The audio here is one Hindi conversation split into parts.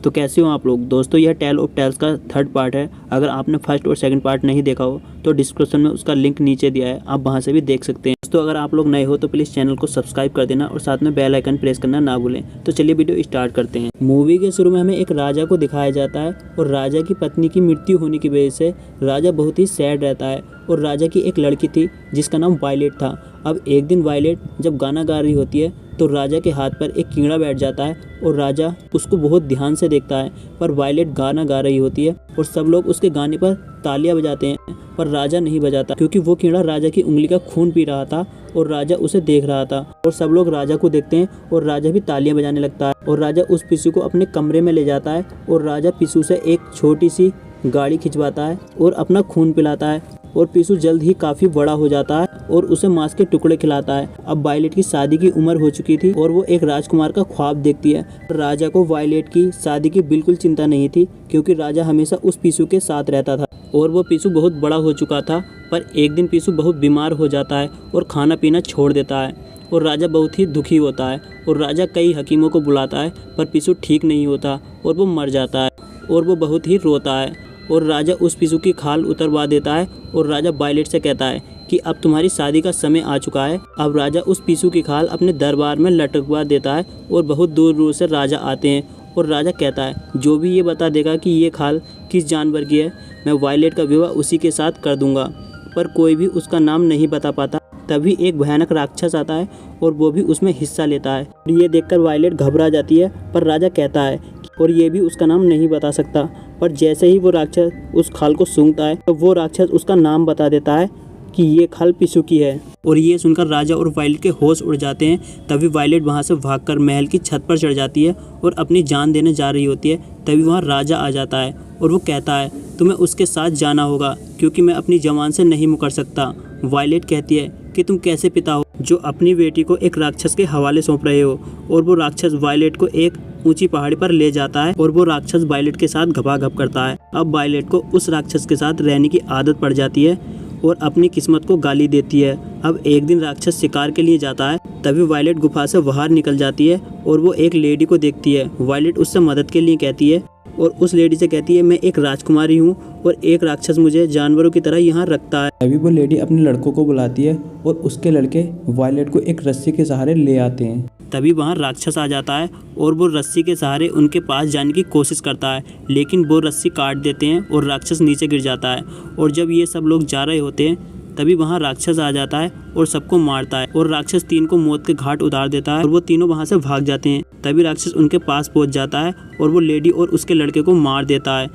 तो कैसे हो आप लोग दोस्तों। यह टेल ऑफ टेल्स का थर्ड पार्ट है। अगर आपने फर्स्ट और सेकंड पार्ट नहीं देखा हो तो डिस्क्रिप्शन में उसका लिंक नीचे दिया है, आप वहां से भी देख सकते हैं। दोस्तों अगर आप लोग नए हो तो प्लीज़ चैनल को सब्सक्राइब कर देना और साथ में बेल आइकन प्रेस करना ना भूलें। तो चलिए वीडियो स्टार्ट करते हैं। मूवी के शुरू में हमें एक राजा को दिखाया जाता है और राजा की पत्नी की मृत्यु होने की वजह से राजा बहुत ही सैड रहता है। और राजा की एक लड़की थी जिसका नाम वायलेट था। अब एक दिन वायलेट जब गाना गा रही होती है तो राजा के हाथ पर एक कीड़ा बैठ जाता है और राजा उसको बहुत ध्यान से देखता है। पर वायलेट गाना गा रही होती है और सब लोग उसके गाने पर तालियां बजाते हैं, पर राजा नहीं बजाता क्योंकि वो कीड़ा राजा की उंगली का खून पी रहा था और राजा उसे देख रहा था। और सब लोग राजा को देखते हैं और राजा भी तालियां बजाने लगता है। और राजा उस पिस्सू को अपने कमरे में ले जाता है और राजा पिस्सू से एक छोटी सी गाड़ी खिंचवाता है और अपना खून पिलाता है। और पिस्सू जल्द ही काफ़ी बड़ा हो जाता है और उसे मांस के टुकड़े खिलाता है। अब वायलेट की शादी की उम्र हो चुकी थी और वो एक राजकुमार का ख्वाब देखती है। राजा को वायलेट की शादी की बिल्कुल चिंता नहीं थी क्योंकि राजा हमेशा उस पिस्सू के साथ रहता था और वो पिस्सू बहुत बड़ा हो चुका था। पर एक दिन पिस्सू बहुत बीमार हो जाता है और खाना पीना छोड़ देता है और राजा बहुत ही दुखी होता है। और राजा कई हकीमों को बुलाता है पर पिस्सू ठीक नहीं होता और वो मर जाता है और वो बहुत ही रोता है। और राजा उस पिस्सू की खाल उतरवा देता है और राजा वायलेट से कहता है कि अब तुम्हारी शादी का समय आ चुका है। अब राजा उस पिस्सू की खाल अपने दरबार में लटकवा देता है और बहुत दूर दूर से राजा आते हैं। और राजा कहता है जो भी ये बता देगा कि ये खाल किस जानवर की है, मैं वायलेट का विवाह उसी के साथ कर दूंगा। पर कोई भी उसका नाम नहीं बता पाता। तभी एक भयानक राक्षस आता है और वो भी उसमें हिस्सा लेता है। ये देखकर वायलेट घबरा जाती है, पर राजा कहता है और ये भी उसका नाम नहीं बता सकता। पर जैसे ही वो राक्षस उस खाल को सूंघता है तो वो राक्षस उसका नाम बता देता है कि ये खाल पिस्सू की है। और ये सुनकर राजा और वायलेट के होश उड़ जाते हैं। तभी वायलेट वहाँ से भागकर महल की छत पर चढ़ जाती है और अपनी जान देने जा रही होती है। तभी वहाँ राजा आ जाता है और वो कहता है तुम्हें उसके साथ जाना होगा क्योंकि मैं अपनी जवान से नहीं मुकर सकता। वायलेट कहती है कि तुम कैसे पिता हो जो अपनी बेटी को एक राक्षस के हवाले सौंप रहे हो। और वो राक्षस वायलेट को एक ऊंची पहाड़ी पर ले जाता है और वो राक्षस वायलेट के साथ घपाघप करता है। अब वायलेट को उस राक्षस के साथ रहने की आदत पड़ जाती है और अपनी किस्मत को गाली देती है। अब एक दिन राक्षस शिकार के लिए जाता है। तभी वायलेट गुफा से बाहर निकल जाती है और वो एक लेडी को देखती है। वायलेट उससे मदद के लिए कहती है और उस लेडी से कहती है मैं एक राजकुमारी हूँ और एक राक्षस मुझे जानवरों की तरह यहाँ रखता है। तभी वो लेडी अपने लड़कों को बुलाती है और उसके लड़के वायलेट को एक रस्सी के सहारे ले आते हैं। तभी वहाँ राक्षस आ जाता है और वो रस्सी के सहारे उनके पास जाने की कोशिश करता है, लेकिन वो रस्सी काट देते हैं और राक्षस नीचे गिर जाता है। और जब ये सब लोग जा रहे होते हैं तभी वहाँ राक्षस आ जाता है और सबको मारता है और राक्षस तीन को मौत के घाट उतार देता है और वो तीनों वहाँ से भाग जाते हैं। तभी राक्षस उनके पास पहुँच जाता है और वो लेडी और उसके लड़के को मार देता है।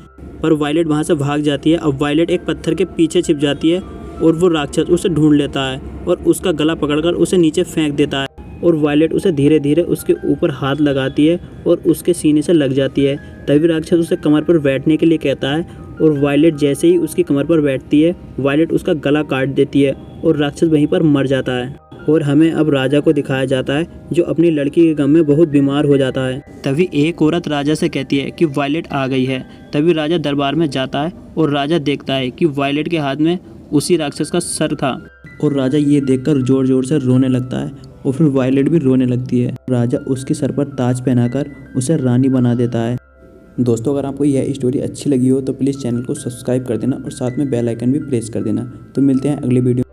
पर वायलेट वहाँ से भाग जाती है। अब वायलेट एक पत्थर के पीछे छिप जाती है और वो राक्षस उसे ढूंढ लेता है और उसका गला पकड़कर उसे नीचे फेंक देता है। और वायलेट उसे धीरे धीरे उसके ऊपर हाथ लगाती है और उसके सीने से लग जाती है। तभी राक्षस उसे कमर पर बैठने के लिए कहता है और वायलेट जैसे ही उसकी कमर पर बैठती है वायलेट उसका गला काट देती है और राक्षस वहीं पर मर जाता है। और हमें अब राजा को दिखाया जाता है जो अपनी लड़की के गम में बहुत बीमार हो जाता है। तभी एक औरत राजा से कहती है कि वायलेट आ गई है। तभी राजा दरबार में जाता है और राजा देखता है कि वायलेट के हाथ में उसी राक्षस का सर था। और राजा ये देखकर जोर जोर से रोने लगता है और फिर वायलेट भी रोने लगती है। राजा उसके सर पर ताज पहनाकर उसे रानी बना देता है। दोस्तों अगर आपको यह स्टोरी अच्छी लगी हो तो प्लीज़ चैनल को सब्सक्राइब कर देना और साथ में बेल आइकन भी प्रेस कर देना। तो मिलते हैं अगले वीडियो।